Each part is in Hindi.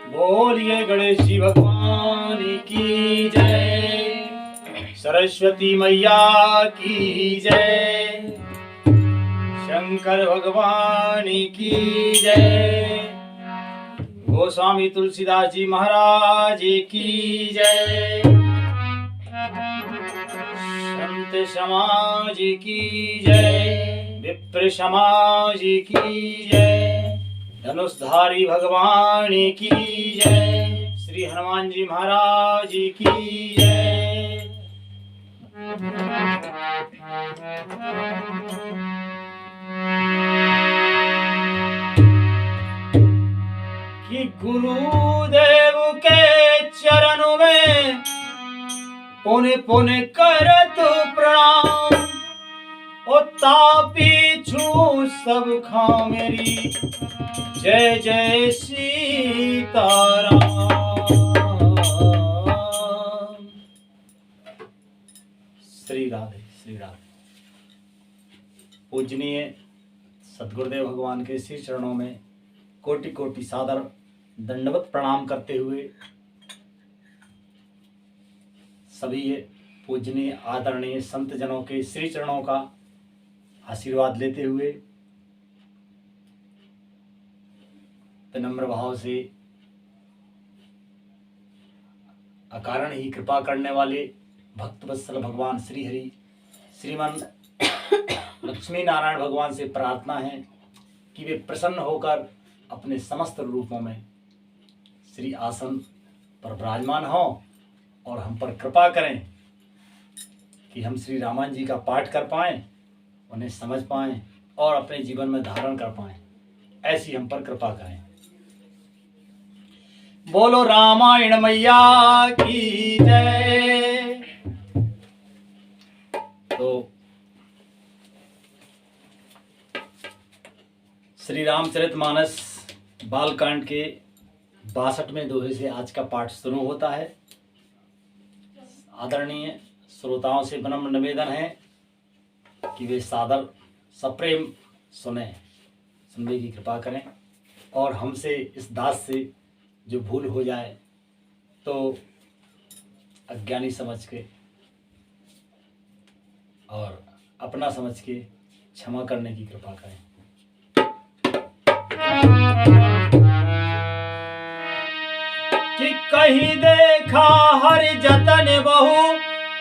बोलिए गणेश जी भगवान की जय, सरस्वती मैया की जय, शंकर भगवान की जय, गोस्वामी तुलसीदास जी महाराज की जय, संत समाज की जय, विप्र समाज की जय, धनुषधारी भगवान की जय, श्री हनुमान जी महाराज की जय। कि गुरुदेव के चरणों में पुन पुन करत प्रणाम, ओ तापी छू सब खा मेरी, जय जय सीताराम। श्री राधे श्री राधे। पूजनीय सद्गुरुदेव भगवान के श्री चरणों में कोटि कोटि सादर दंडवत प्रणाम करते हुए सभी पूजनीय आदरणीय संत जनों के श्री चरणों का आशीर्वाद लेते हुए विनम्र भाव से अकारण ही कृपा करने वाले भक्त वत्सल भगवान श्री हरि श्रीमान लक्ष्मी नारायण भगवान से प्रार्थना है कि वे प्रसन्न होकर अपने समस्त रूपों में श्री आसन पर विराजमान हों और हम पर कृपा करें कि हम श्री रामायण जी का पाठ कर पाएं, उन्हें समझ पाएं और अपने जीवन में धारण कर पाएं। ऐसी हम पर कृपा करें। बोलो रामायण मैया की जय। तो श्री रामचरितमानस बालकांड के 62वें दोहे से आज का पाठ शुरू होता है। आदरणीय श्रोताओं से विनम्र निवेदन है कि वे सादर सप्रेम सुनने की कृपा करें और हमसे इस दास से जो भूल हो जाए तो अज्ञानी समझ के और अपना समझ के क्षमा करने की कृपा करें। कि कहीं देखा हर जतन बहु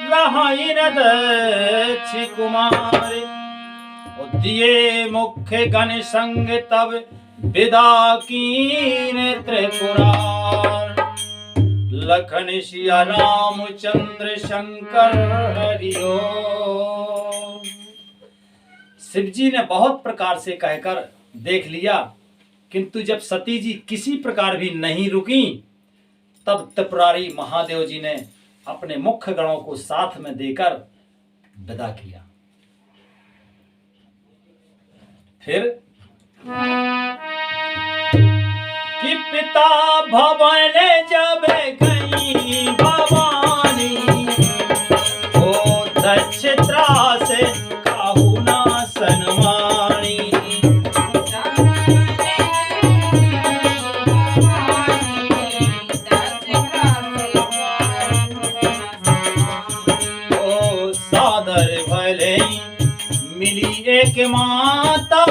रहाई न दक्ष कुमार, दिए मुख्य गण संग तब विदा कीन त्रिपुरार, लखन सिया रामचंद्र शंकर हरिओ। शिव जी ने बहुत प्रकार से कहकर देख लिया, किंतु जब सती जी किसी प्रकार भी नहीं रुकी तब त्रिपुरारी महादेव जी ने अपने मुख्य गणों को साथ में देकर विदा किया। फिर कि पिता भवन जब गई भवानी, ओ दक्षित्रा से काहू ना सनमानी, ओ सादर भले मिली एक माता,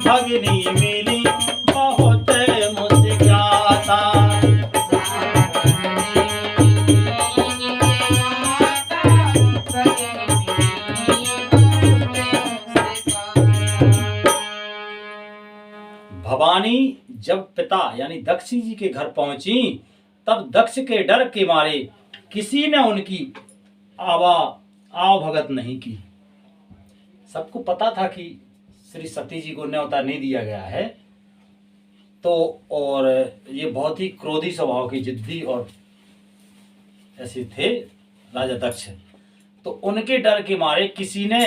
भगनी मिली बहुत मुस्कुराता, भवानी जब पिता यानी दक्ष जी के घर पहुंची तब दक्ष के डर के मारे किसी ने उनकी आवभगत नहीं की। सबको पता था कि श्री सती जी को न्योता नहीं दिया गया है, तो और ये बहुत ही क्रोधी स्वभाव की जिद्दी और ऐसे थे राजा दक्ष, तो उनके डर के मारे किसी ने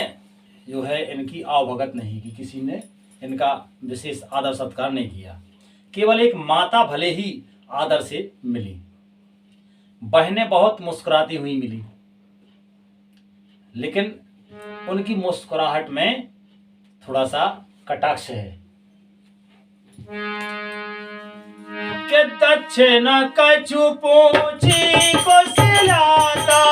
जो है इनकी आवभगत नहीं की, किसी ने इनका विशेष आदर सत्कार नहीं किया। केवल एक माता भले ही आदर से मिली, बहनें बहुत मुस्कुराती हुई मिली, लेकिन उनकी मुस्कुराहट में थोड़ा सा कटाक्ष है। के दक्षिण कछु पूछी कुशलाता,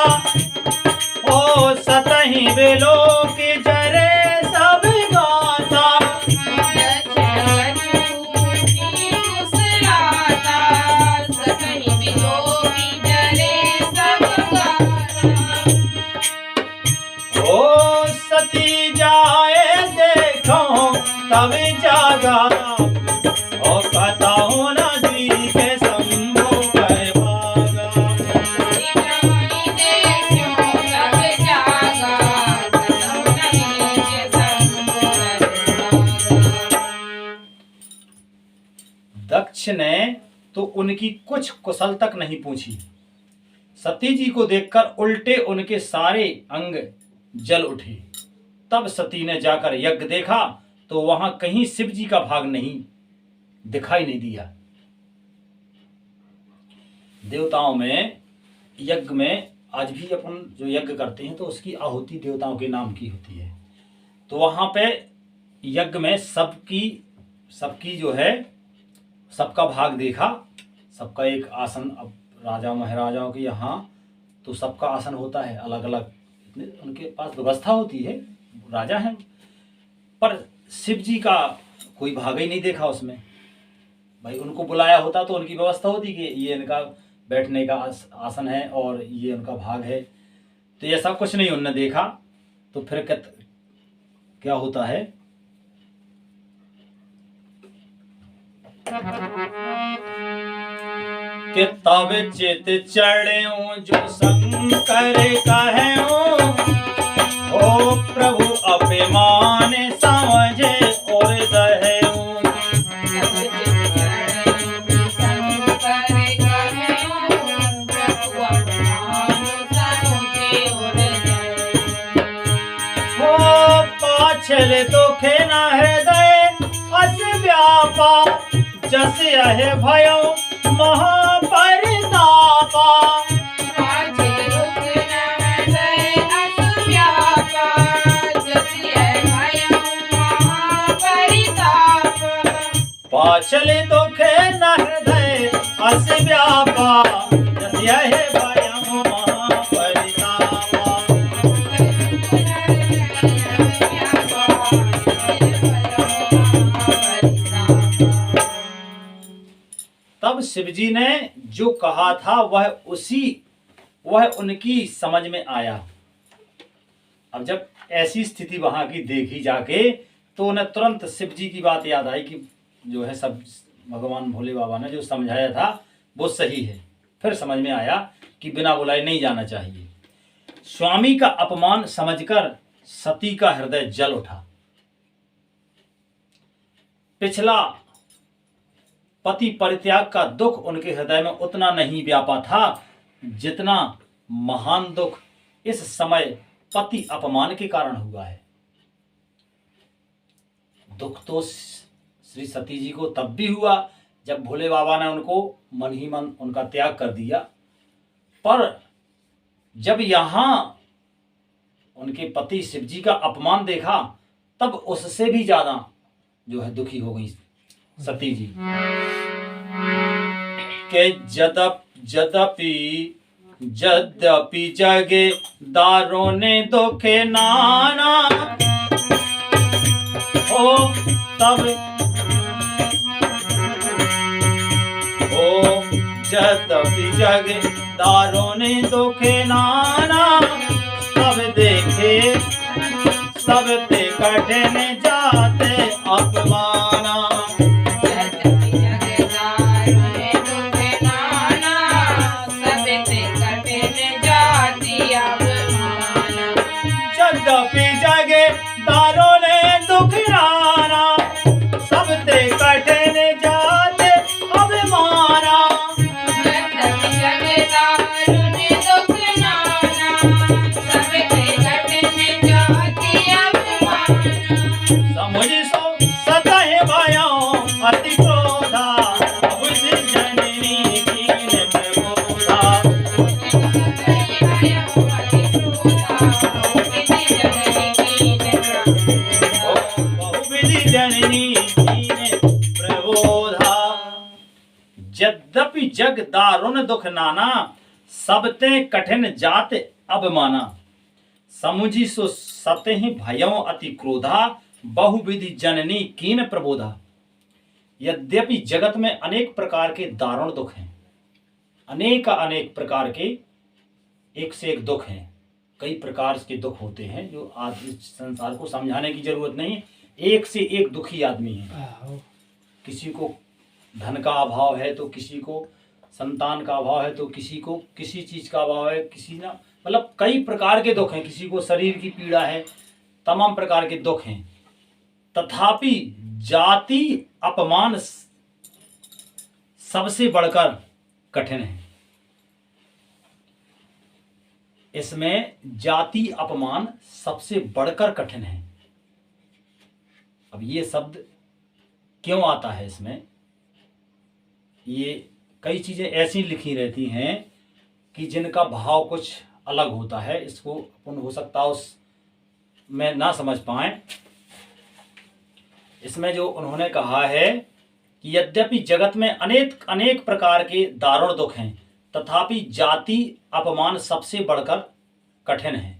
ओ सतही बेलो की जरे सब गाता। ओ सती जाए देखो तब जागा, ओ कताओ नदी के शंभु कर भागा। दक्ष ने तो उनकी कुछ कुशल तक नहीं पूछी। सती जी को देखकर उल्टे उनके सारे अंग जल उठे। तब सती ने जाकर यज्ञ देखा तो वहां कहीं शिव जी का भाग नहीं दिखाई नहीं दिया। देवताओं में यज्ञ में आज भी अपन जो यज्ञ करते हैं तो उसकी आहुति देवताओं के नाम की होती है। तो वहां पे यज्ञ में सबकी जो है सबका भाग देखा, सबका एक आसन। अब राजा महाराजाओं के यहाँ तो सबका आसन होता है अलग अलग, उनके पास व्यवस्था होती है, राजा हैं। पर शिव जी का कोई भाग ही नहीं देखा उसमें। भाई उनको बुलाया होता तो उनकी व्यवस्था होती कि ये इनका बैठने का आसन है और ये उनका भाग है, तो ये सब कुछ नहीं उनने देखा। तो फिर क्या होता है कि तब चित चढ़्यो जो शंकर कहो, ओ प्रभु अभिमान समझे और दहेऊ। ओ पाछल दुखे न हृदय अस व्यापा, जस यह भयो महापरितापा। पाछल दुखे न हृदय अस व्यापा, जस यह भयो महापरितापा। तब शिवजी ने जो कहा था वह उनकी समझ में आया। अब जब ऐसी स्थिति वहां की देखी जाके तो उन्हें तुरंत शिवजी की बात याद आई कि जो है सब भगवान भोले बाबा ने जो समझाया था वो सही है। फिर समझ में आया कि बिना बुलाए नहीं जाना चाहिए। स्वामी का अपमान समझकर सती का हृदय जल उठा। पिछला पति परित्याग का दुख उनके हृदय में उतना नहीं व्यापा था जितना महान दुख इस समय पति अपमान के कारण हुआ है। दुख तो श्री सती जी को तब भी हुआ जब भोले बाबा ने उनको मन ही मन उनका त्याग कर दिया, पर जब यहां उनके पति शिव जी का अपमान देखा तब उससे भी ज्यादा जो है दुखी हो गई सती जी। के यद्यपि जगे दारों ने दुखे नाना, ओ तब यद्यपि जगे दारों ने दुखे नाना, तब देखे सब ते कठिन जाते अपमाना। यद्यपि जगे दारों ने दुख नाना, सब ते कठिन जाते अभिमाना। समुझ सो सतह यद्यपि जग दारुण दुख नाना, सबते कठिन जात अब माना। समुझी सो सतहि भयों अति क्रोधा, बहुविधि जननी कीन प्रबोधा। यद्यपि जगत में अनेक प्रकार के दारुण दुख हैं, अनेक प्रकार के, एक से एक दुख हैं, कई प्रकार के दुख होते हैं जो आज इस संसार को समझाने की जरूरत नहीं है। एक से एक दुखी आदमी है, किसी को धन का अभाव है तो किसी को संतान का अभाव है, तो किसी को किसी चीज का अभाव है, किसी ना, मतलब कई प्रकार के दुख हैं, किसी को शरीर की पीड़ा है, तमाम प्रकार के दुख हैं। तथापि जाति अपमान सबसे बढ़कर कठिन है। इसमें जाति अपमान सबसे बढ़कर कठिन है। अब ये शब्द क्यों आता है इसमें, ये कई चीजें ऐसी लिखी रहती हैं कि जिनका भाव कुछ अलग होता है, इसको अपन हो सकता है उस में ना समझ पाए। इसमें जो उन्होंने कहा है कि यद्यपि जगत में अनेक प्रकार के दारुण दुख हैं, तथापि जाति अपमान सबसे बढ़कर कठिन है।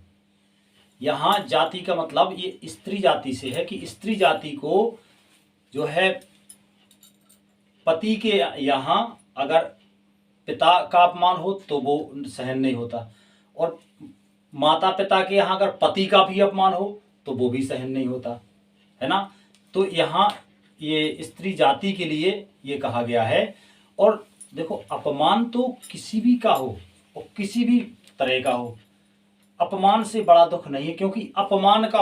यहाँ जाति का मतलब ये स्त्री जाति से है कि स्त्री जाति को जो है पति के यहाँ अगर पिता का अपमान हो तो वो सहन नहीं होता, और माता पिता के यहाँ अगर पति का भी अपमान हो तो वो भी सहन नहीं होता, है ना। तो यहाँ ये स्त्री जाति के लिए ये कहा गया है। और देखो, अपमान तो किसी भी का हो और किसी भी तरह का हो, अपमान से बड़ा दुख नहीं है, क्योंकि अपमान का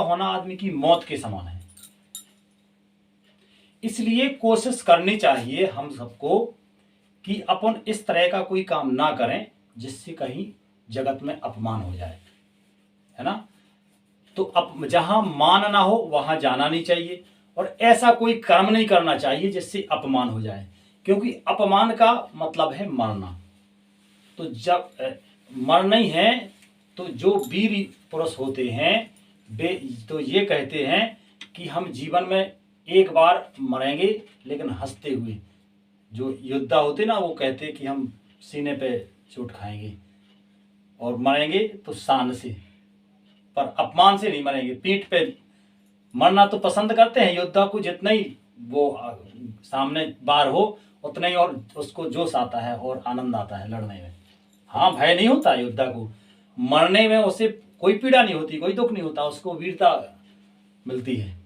होना आदमी की मौत के समान है। इसलिए कोशिश करनी चाहिए हम सबको कि अपन इस तरह का कोई काम ना करें जिससे कहीं जगत में अपमान हो जाए, है ना। तो अब जहां मान ना हो वहां जाना नहीं चाहिए, और ऐसा कोई कर्म नहीं करना चाहिए जिससे अपमान हो जाए, क्योंकि अपमान का मतलब है मरना। तो जब मरना ही है तो जो वीर पुरुष होते हैं वे तो ये कहते हैं कि हम जीवन में एक बार मरेंगे लेकिन हंसते हुए। जो योद्धा होते ना वो कहते कि हम सीने पे चोट खाएंगे और मरेंगे तो शान से, पर अपमान से नहीं मरेंगे। पीठ पे मरना तो पसंद करते हैं योद्धा को, जितना ही वो सामने बार हो उतना ही और उसको जोश आता है और आनंद आता है लड़ने में। हाँ, भय नहीं होता योद्धा को, मरने में उसे कोई पीड़ा नहीं होती, कोई दुख नहीं होता, उसको वीरता मिलती है।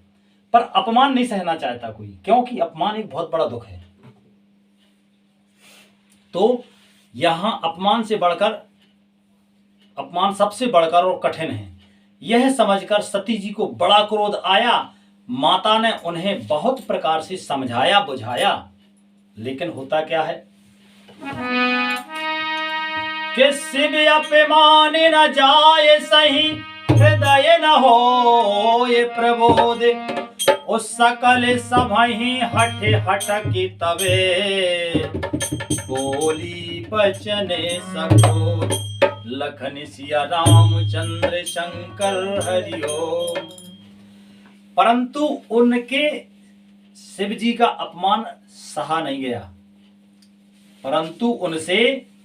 पर अपमान नहीं सहना चाहता कोई, क्योंकि अपमान एक बहुत बड़ा दुख है। तो यहां अपमान सबसे बढ़कर और कठिन है। यह समझकर सती जी को बड़ा क्रोध आया। माता ने उन्हें बहुत प्रकार से समझाया बुझाया, लेकिन होता क्या है कि शिव अपमान न जाए सही, हृदय न हो ये प्रबोध। उस सकल सबहि हटकी तबे, बोली बचने सको। लखन सिया रामचंद्र शंकर हरिओ। परंतु उनके शिव जी का अपमान सहा नहीं गया, परंतु उनसे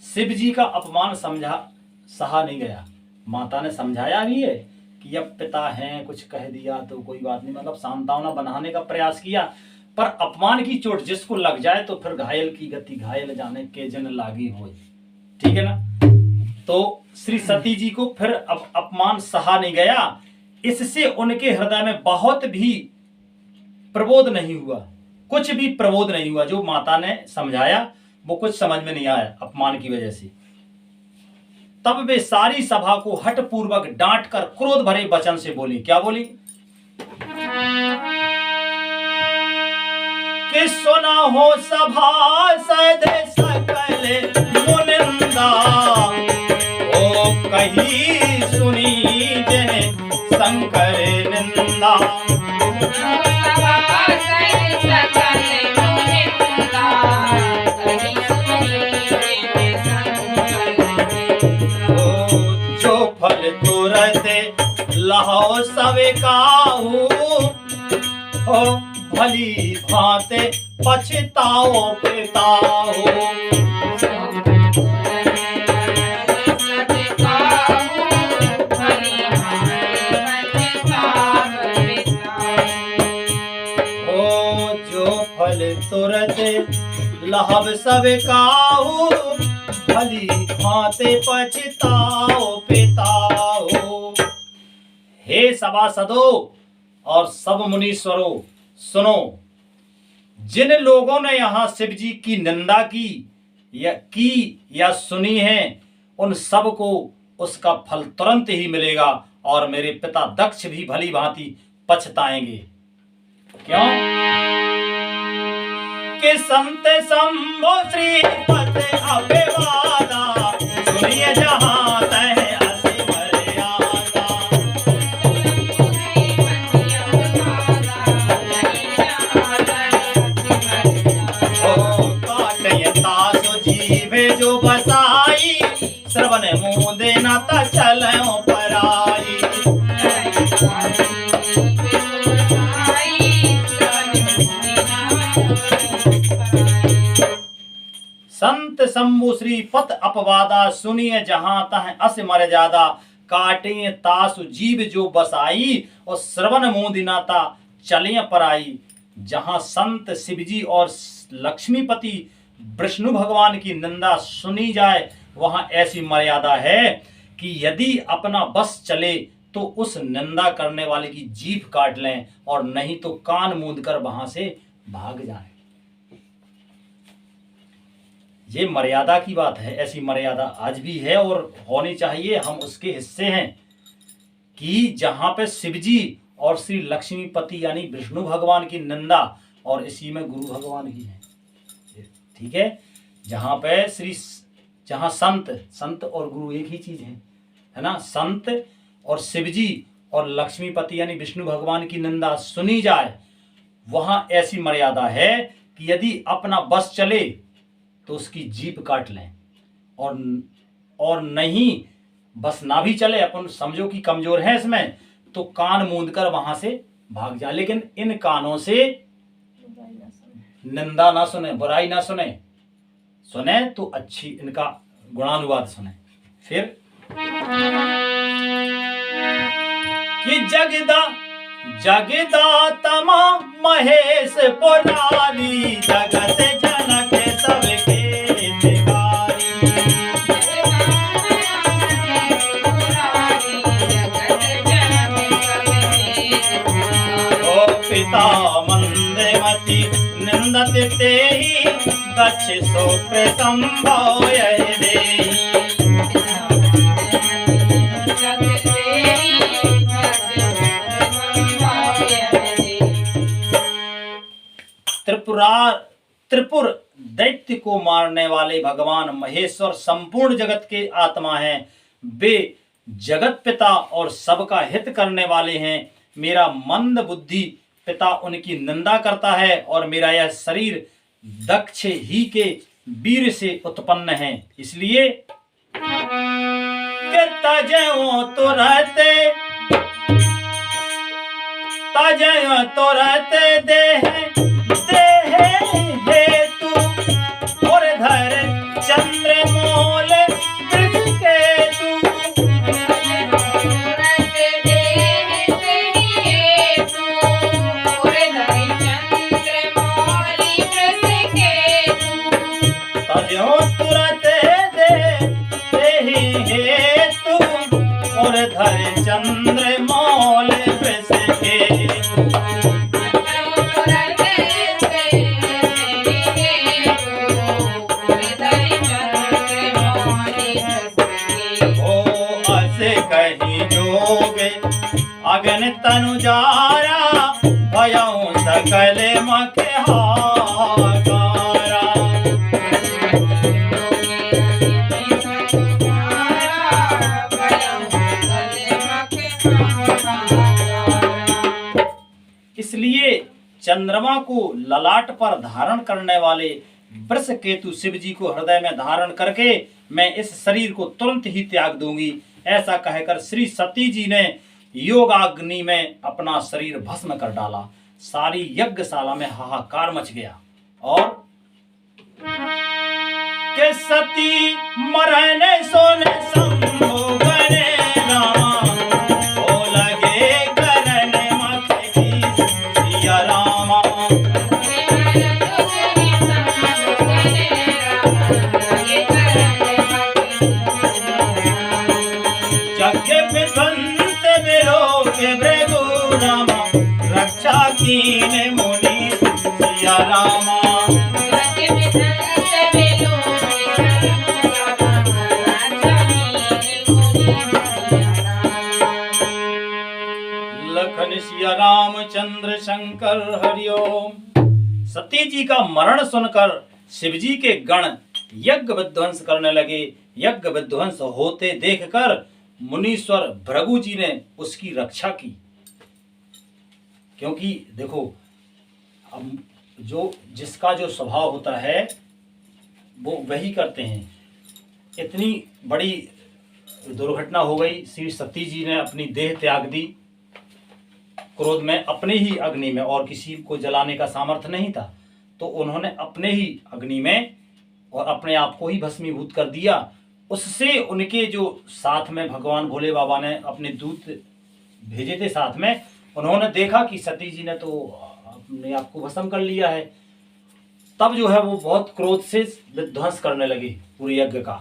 शिव जी का अपमान सहा नहीं गया। माता ने समझाया भी है कि अब पिता हैं, कुछ कह दिया तो कोई बात नहीं, मतलब सांत्वना बनाने का प्रयास किया, पर अपमान की चोट जिसको लग जाए तो फिर घायल की गति घायल जाने के जन लागी हो, ठीक है ना। तो श्री सती जी को फिर अब अपमान सहा नहीं गया। इससे उनके हृदय में बहुत भी प्रबोध नहीं हुआ, कुछ भी प्रबोध नहीं हुआ। जो माता ने समझाया वो कुछ समझ में नहीं आया अपमान की वजह से। तब वे सारी सभा को हठ पूर्वक डांट कर क्रोध भरे वचन से बोली। क्या बोली कि सुना हो सभा सद सकल मुनिंदा, ओ कही सुनी जने शंकर निंदा। तुरते लहो सवे काहू, ओ भली भली भांति पछताओ पिताओ। तुरत लहब सब काहू भली भांति पछताओ पिताओ। हे सभासदों और सब मुनीश्वरों, सुनो, जिन लोगों ने यहाँ शिव जी की निंदा की या सुनी है, उन सब को उसका फल तुरंत ही मिलेगा और मेरे पिता दक्ष भी भली भांति पछताएंगे। क्यों कि संत शंभो श्रीपद अभिवादा, सुनिए जहां तह असी मर्यादा। ओ काटे तासु जीवे जो बसाई, श्रवण मूंदे न त चलो पराई। संत शंभु श्री पथ अपवादा, सुनिए जहां तह अस मर्यादा। काटे तासु जीव जो बसाई, और श्रवण मूंदिनाता चलिए पराई। जहां संत शिवजी और लक्ष्मीपति विष्णु भगवान की निंदा सुनी जाए, वहां ऐसी मर्यादा है कि यदि अपना बस चले तो उस निंदा करने वाले की जीभ काट लें, और नहीं तो कान मूंद कर वहां से भाग जाएं। ये मर्यादा की बात है। ऐसी मर्यादा आज भी है और होनी चाहिए। हम उसके हिस्से हैं कि जहां पे शिवजी और श्री लक्ष्मीपति यानी विष्णु भगवान की निंदा, और इसी में गुरु भगवान की है, ठीक है। जहां पे जहां संत और गुरु एक ही चीज है ना। संत और शिवजी और लक्ष्मीपति यानी विष्णु भगवान की निंदा सुनी जाए, वहां ऐसी मर्यादा है कि यदि अपना बस चले तो उसकी जीभ काट लें, और नहीं बस ना भी चले, अपन समझो कि कमजोर है इसमें, तो कान मूंद कर वहां से भाग जाए। लेकिन इन कानों से निंदा ना सुने, बुराई ना सुने तो अच्छी इनका गुणानुवाद सुने। फिर कि जगदात्मा महेश पुरारी, जगत जनक सबके हितकारी। ओ पिता मंदमति निंदत तेहि, दक्ष सो प्रसंभव देहि। त्रिपुर दैत्य को मारने वाले भगवान महेश्वर संपूर्ण जगत के आत्मा हैं। वे जगत पिता और सबका हित करने वाले हैं। मेरा मंद बुद्धि पिता उनकी निंदा करता है, और मेरा यह शरीर दक्ष ही के वीर से उत्पन्न है। इसलिए तजो तुरत देह हेतु, और धर चंद्र मोल केतु। तजो तुरत देह हेतु, और धर चंद्र मोल केतु। अगन तनु जारा, भयउ सकल मखे हाकारा। इसलिए चंद्रमा को ललाट पर धारण करने वाले वृष केतु शिव जी को हृदय में धारण करके मैं इस शरीर को तुरंत ही त्याग दूंगी। ऐसा कहकर श्री सती जी ने योगाग्नि में अपना शरीर भस्म कर डाला। सारी यज्ञशाला में हाहाकार मच गया। और के सती मरने सोने शंभु गणे रामा, हो लगे करने माथे की सिया रामा। जग विध्वंस विलोके भृगु रामा, रक्षा कीने मुनि सिया रामा। लखन सिया रामचंद्र शंकर हरिओम। सती जी का मरण सुनकर शिवजी के गण यज्ञ विध्वंस करने लगे। यज्ञ विध्वंस होते देखकर मुनीश्वर भृगु जी ने उसकी रक्षा की। क्योंकि देखो, अब जो जिसका जो स्वभाव होता है वो वही करते हैं। इतनी बड़ी दुर्घटना हो गई, श्री सती जी ने अपनी देह त्याग दी क्रोध में, अपने ही अग्नि में, और किसी को जलाने का सामर्थ्य नहीं था, तो उन्होंने अपने ही अग्नि में और अपने आप को ही भस्मीभूत कर दिया। उससे उनके जो साथ में भगवान भोले बाबा ने अपने दूत भेजे थे साथ में, उन्होंने देखा कि सती जी ने तो अपने आप को भस्म कर लिया है। तब जो है वो बहुत क्रोध से विध्वंस करने लगे पूरे यज्ञ का।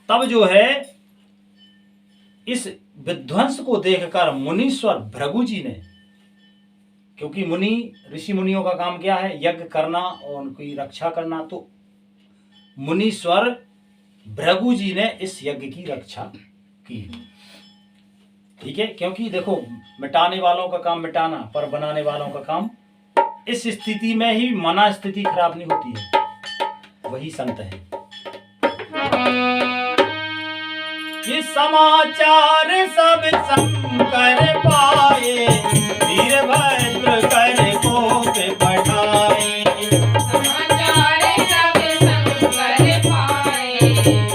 तब जो है इस विध्वंस को देखकर मुनीश्वर भृगु जी ने, क्योंकि मुनि ऋषि मुनियों का काम क्या है, यज्ञ करना और उनकी रक्षा करना, तो मुनीश्वर भृगु जी ने इस यज्ञ की रक्षा की। ठीक है, क्योंकि देखो, मिटाने वालों का काम मिटाना, पर बनाने वालों का काम। इस स्थिति में ही मना स्थिति खराब नहीं होती है, वही संत है। ये समाचार सब शंकर पाए, वीरभद्र कर कोप पठाए। समाचार सब शंकर पाए,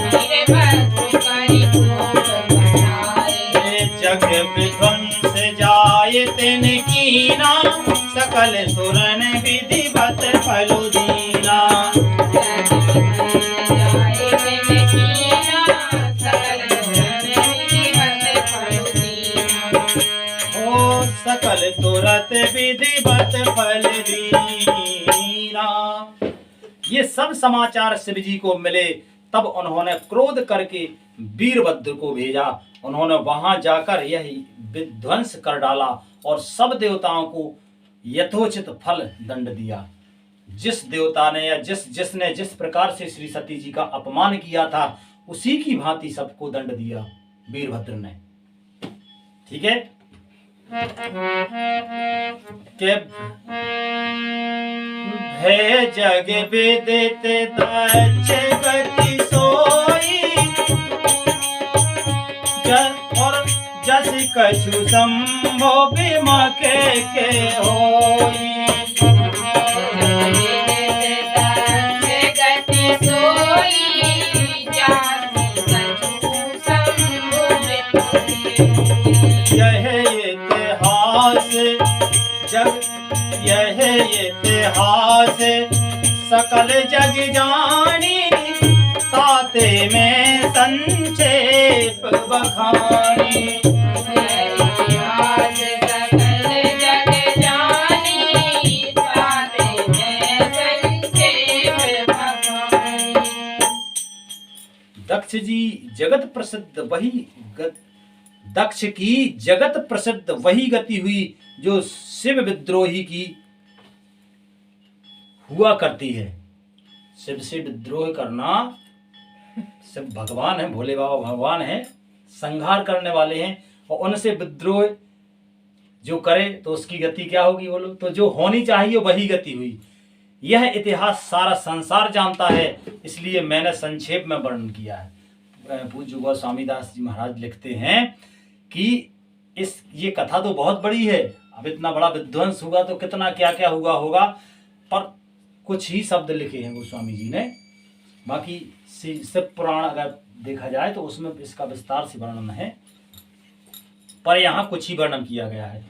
वीरभद्र कर कोप पठाए। जग विध्वंस जाए तिन कीना, सकल सुरन विधिवत फल दीना। सकल तुरत विधिवत फल दीना। ये सब समाचार शिव जी को मिले। तब उन्होंने क्रोध करके वीरभद्र को भेजा। उन्होंने वहां जाकर यह विध्वंस कर डाला और सब देवताओं को यथोचित फल दंड दिया। जिस देवता ने या जिसने जिस प्रकार से श्री सती जी का अपमान किया था, उसी की भांति सबको दंड दिया वीरभद्र ने। ठीक है, के भय जग विदित दक्ष गति सोई, और जस कछु संभो बिमके के होई। यह इतिहास सकल जग जानी, ताते में संक्षेप बखानी। इतिहास सकल जग जानी, ताते में संक्षेप बखानी। दक्ष जी जगत प्रसिद्ध वही दक्ष की जगत प्रसिद्ध वही गति हुई जो शिव विद्रोही की हुआ करती है। शिव से विद्रोह करना, शिव भगवान है, भोले बाबा भगवान है, संहार करने वाले हैं, और उनसे विद्रोह जो करे तो उसकी गति क्या होगी बोलो? तो जो होनी चाहिए वही गति हुई। यह इतिहास सारा संसार जानता है, इसलिए मैंने संक्षेप में वर्णन किया है। पूज्य गोस्वामी दास जी महाराज लिखते हैं कि ये कथा तो बहुत बड़ी है, अब इतना बड़ा विध्वंस हुआ तो कितना क्या क्या हुआ होगा, पर कुछ ही शब्द लिखे हैं गोस्वामी जी ने। बाकी शिव पुराण अगर देखा जाए तो उसमें इसका विस्तार से वर्णन है। पर यहाँ कुछ ही वर्णन किया गया है।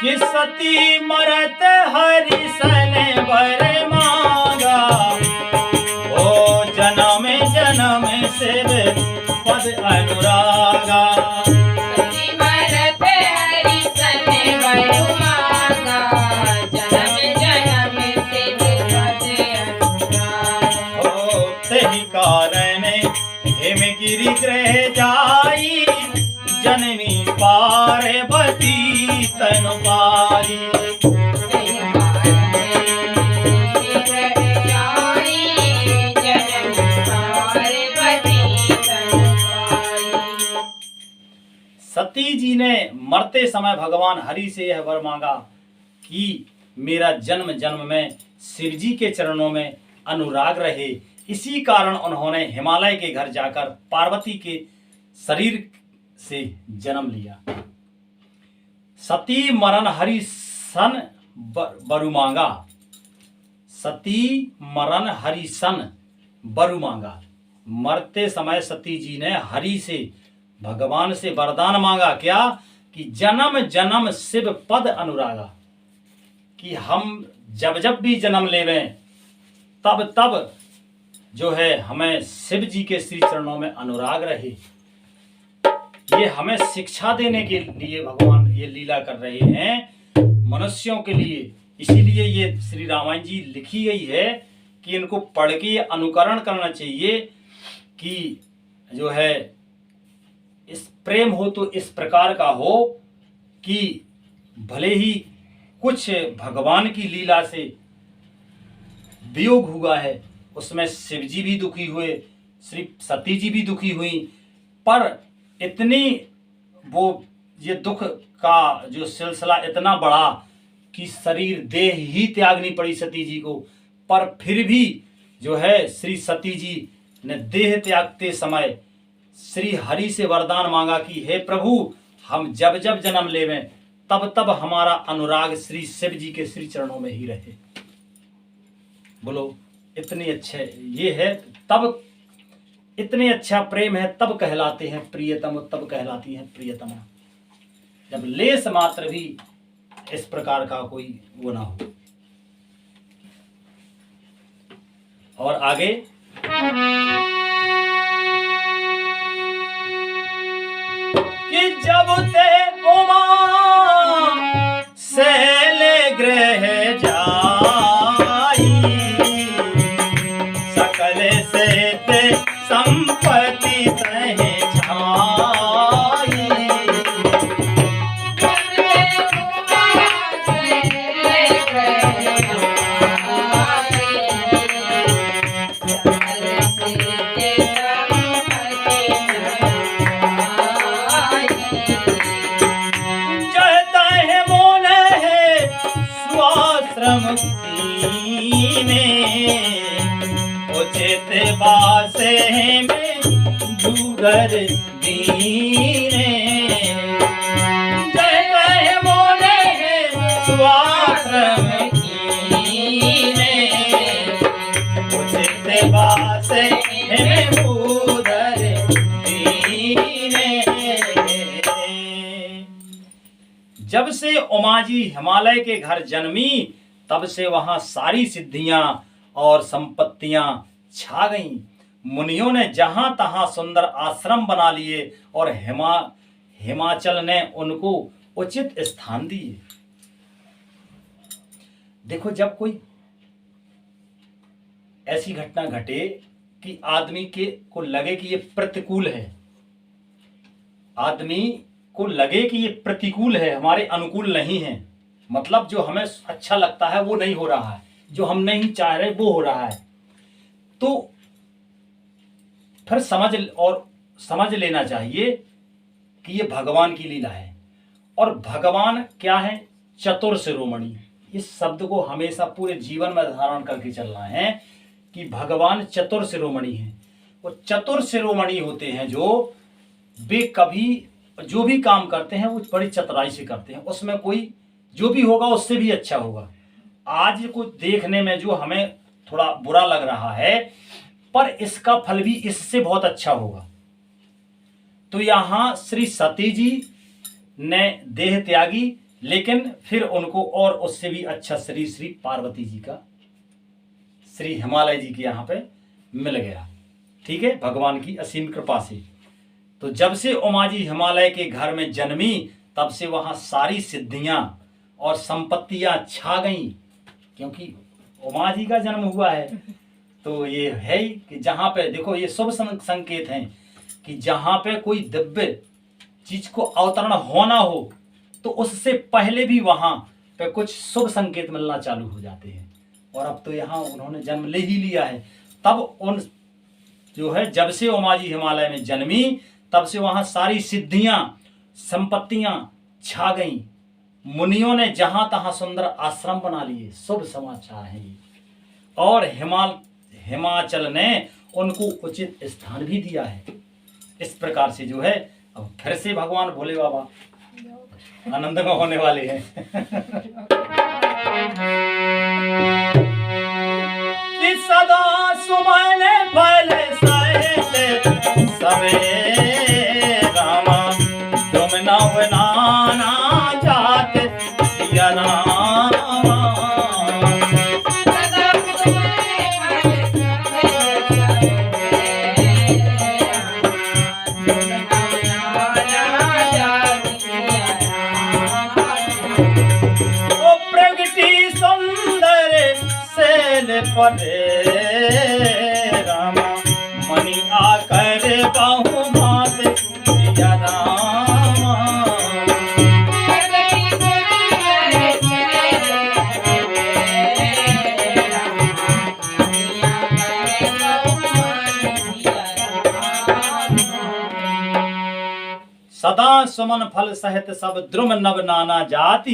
कि सती मरत हरि सन वर मांगा, ओ जन्म जन्म सिर पद अनुरागा। सती मरत हरि सन वर मांगा, जन्म जन्म सिर पद अनुरागा। ओ तेहि कारण हिमगिरि गृह जाई, जननी पार्वती तनु पारी। सती जी ने मरते समय भगवान हरि से यह वर मांगा कि मेरा जन्म जन्म में शिव जी के चरणों में अनुराग रहे। इसी कारण उन्होंने हिमालय के घर जाकर पार्वती के शरीर से जन्म लिया। सती मरण हरि सन बरु मांगा, सती मरण हरि सन बरु मांगा। मरते समय सती जी ने हरि से, भगवान से वरदान मांगा, क्या? कि जन्म जन्म शिव पद अनुरागा, कि हम जब जब भी जन्म लेवें तब तब जो है हमें शिव जी के श्री चरणों में अनुराग रहे। ये हमें शिक्षा देने के लिए भगवान ये लीला कर रहे हैं मनुष्यों के लिए। इसीलिए ये श्री रामायण जी लिखी गई है कि इनको पढ़ के अनुकरण करना चाहिए कि जो है इस प्रेम हो तो इस प्रकार का हो कि भले ही कुछ भगवान की लीला से वियोग हुआ है, उसमें शिव जी भी दुखी हुए, श्री सती जी भी दुखी हुई, पर इतनी वो ये दुख का जो सिलसिला इतना बड़ा कि शरीर देह ही त्यागनी पड़ी सती जी को। पर फिर भी जो है श्री सती जी ने देह त्यागते समय श्री हरि से वरदान मांगा कि हे प्रभु, हम जब जब जन्म लेवें तब तब हमारा अनुराग श्री शिव जी के श्री चरणों में ही रहे। बोलो, इतने अच्छे ये है, तब इतने अच्छा प्रेम है तब कहलाते हैं प्रियतम, तब कहलाती हैं प्रियतमा, जब लेस मात्र भी इस प्रकार का कोई वो ना हो। और आगे कि जब ते उमा शैल गृह जाई, सकल से ते संपत्ति तहे छाई। जहता है मोन है स्वाश्रम कीने, उचित बासे में जुगर दीने। जहता है मोन है स्वाश्रम कीने, उचित बासे में जुगर दीने। जब से उमा जी हिमालय के घर जन्मी तब से वहां सारी सिद्धियां और संपत्तियां छा गईं। मुनियों ने जहां तहां सुंदर आश्रम बना लिए और हिमाचल ने उनको उचित स्थान दिए। देखो, जब कोई ऐसी घटना घटे कि आदमी को लगे कि ये प्रतिकूल है, आदमी को लगे कि ये प्रतिकूल है, हमारे अनुकूल नहीं है, मतलब जो हमें अच्छा लगता है वो नहीं हो रहा है, जो हम नहीं चाह रहे वो हो रहा है, तो फिर समझ लेना चाहिए कि ये भगवान की लीला है। और भगवान क्या है? चतुर शिरोमणि। इस शब्द को हमेशा पूरे जीवन में धारण करके चलना है कि भगवान चतुर शिरोमणि है। वो चतुर शिरोमणि होते हैं जो वे कभी जो भी काम करते हैं वो बड़ी चतुराई से करते हैं, उसमें कोई जो भी होगा उससे भी अच्छा होगा। आज कुछ देखने में जो हमें थोड़ा बुरा लग रहा है पर इसका फल भी इससे बहुत अच्छा होगा। तो यहाँ श्री सती जी ने देह त्यागी, लेकिन फिर उनको और उससे भी अच्छा शरीर श्री पार्वती जी का, श्री हिमालय जी के यहाँ पे मिल गया। ठीक है, भगवान की असीम कृपा से। तो जब से उमा जी हिमालय के घर में जन्मी, तब से वहां सारी सिद्धियां और संपत्तियां छा गईं, क्योंकि उमा जी का जन्म हुआ है। तो ये है ही कि जहां पे देखो, ये शुभ संकेत हैं कि जहां पे कोई दिव्य चीज को अवतरण होना हो, तो उससे पहले भी वहां पे कुछ शुभ संकेत मिलना चालू हो जाते हैं। और अब तो यहाँ उन्होंने जन्म ले ही लिया है। तब उन जो है, जब से उमा जी हिमालय में जन्मी, तब से वहां सारी सिद्धियां संपत्तियां छा गईं। मुनियों ने जहां तहां सुंदर आश्रम बना लिए। शुभ समाचार है ये। और हिमाचल ने उनको उचित स्थान भी दिया है। इस प्रकार से जो है, अब फिर से भगवान भोले बाबा आनंद में होने वाले हैं। कि सदा सुमन फल सहते सवे रामा, तुम नव नाना जात सिया रामा। ओ प्रगति सुंदर सेल परे रामा, मणि आकर बाहु भात सिया रामा। सदा सुमन फल सहित सब द्रुम नव नाना जाति,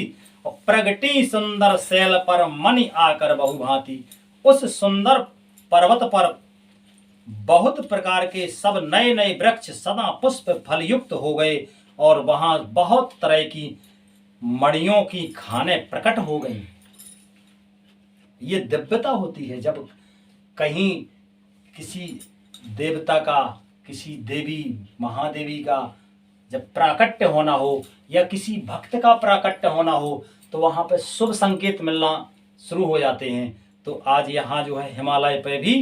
प्रगति सुंदर शैल पर मणि आकर बहुभांति। उस सुंदर पर्वत पर बहुत प्रकार के सब नए नए वृक्ष सदा पुष्प फल युक्त हो गए, और वहां बहुत तरह की मणियों की खाने प्रकट हो गई। ये दिव्यता होती है जब कहीं किसी देवता का, किसी देवी महादेवी का जब प्राकट्य होना हो, या किसी भक्त का प्राकट्य होना हो, तो वहां पे शुभ संकेत मिलना शुरू हो जाते हैं। तो आज यहाँ जो है हिमालय पे भी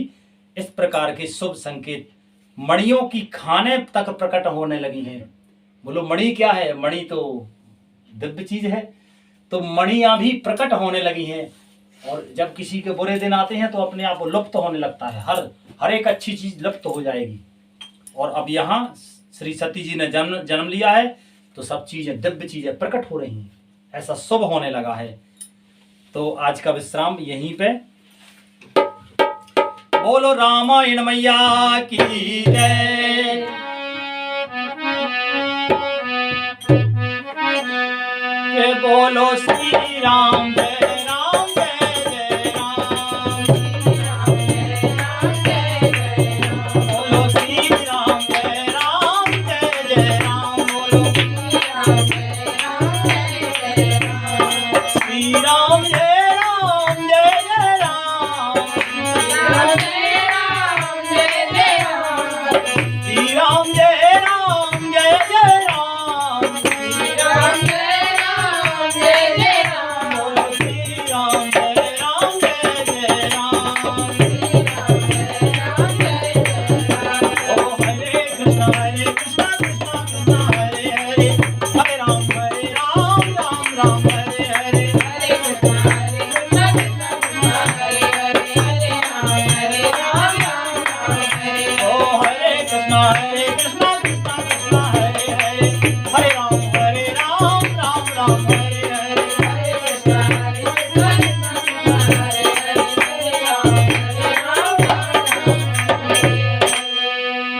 इस प्रकार के शुभ संकेत मणियों की खाने तक प्रकट होने लगी हैं। बोलो मणि क्या है? मणि तो दिव्य चीज है। तो मणियां भी प्रकट होने लगी हैं, और जब किसी के बुरे दिन आते हैं तो अपने आप वो लुप्त होने लगता है। हर एक अच्छी चीज लुप्त हो जाएगी। और अब यहाँ श्री सती जी ने जन्म लिया है, तो सब चीजें दिव्य चीजें प्रकट हो रही हैं। ऐसा शुभ होने लगा है। तो आज का विश्राम यहीं पे। बोलो रामायण मैया की जय। के बोलो श्री राम जय राम जय जय राम। बोलो श्री राम जय राम जय जय राम। बोलो श्री राम जय राम जय जय राम। श्री राम जय राम जय जय राम। बोलो श्री राम जय राम जय जय राम। ओ हरे कृष्णा कृष्णा कृष्णा हरे हरे, हरे राम राम राम हरे हरे। ओ हरे कृष्णा कृष्णा कृष्णा हरे हरे, हरे राम राम हरे हरे।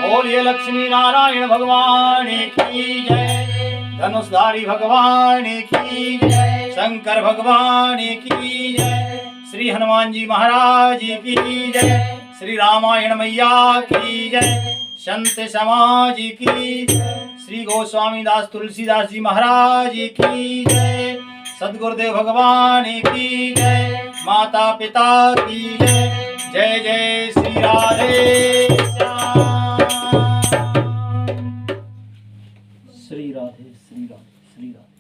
बोलिए लक्ष्मी नारायण भगवान की जय। धनुषधारी भगवान की जय। शंकर भगवान की जय। श्री हनुमान जी महाराज की जय। श्री रामायण मैया की जय। संत समाज की जय। श्री गोस्वामी दास तुलसीदास जी महाराज की जय। सदगुरुदेव भगवान की जय। माता पिता की जय। जय जय श्री राधे श्याम। श्री राधे श्री राधे श्री राधे।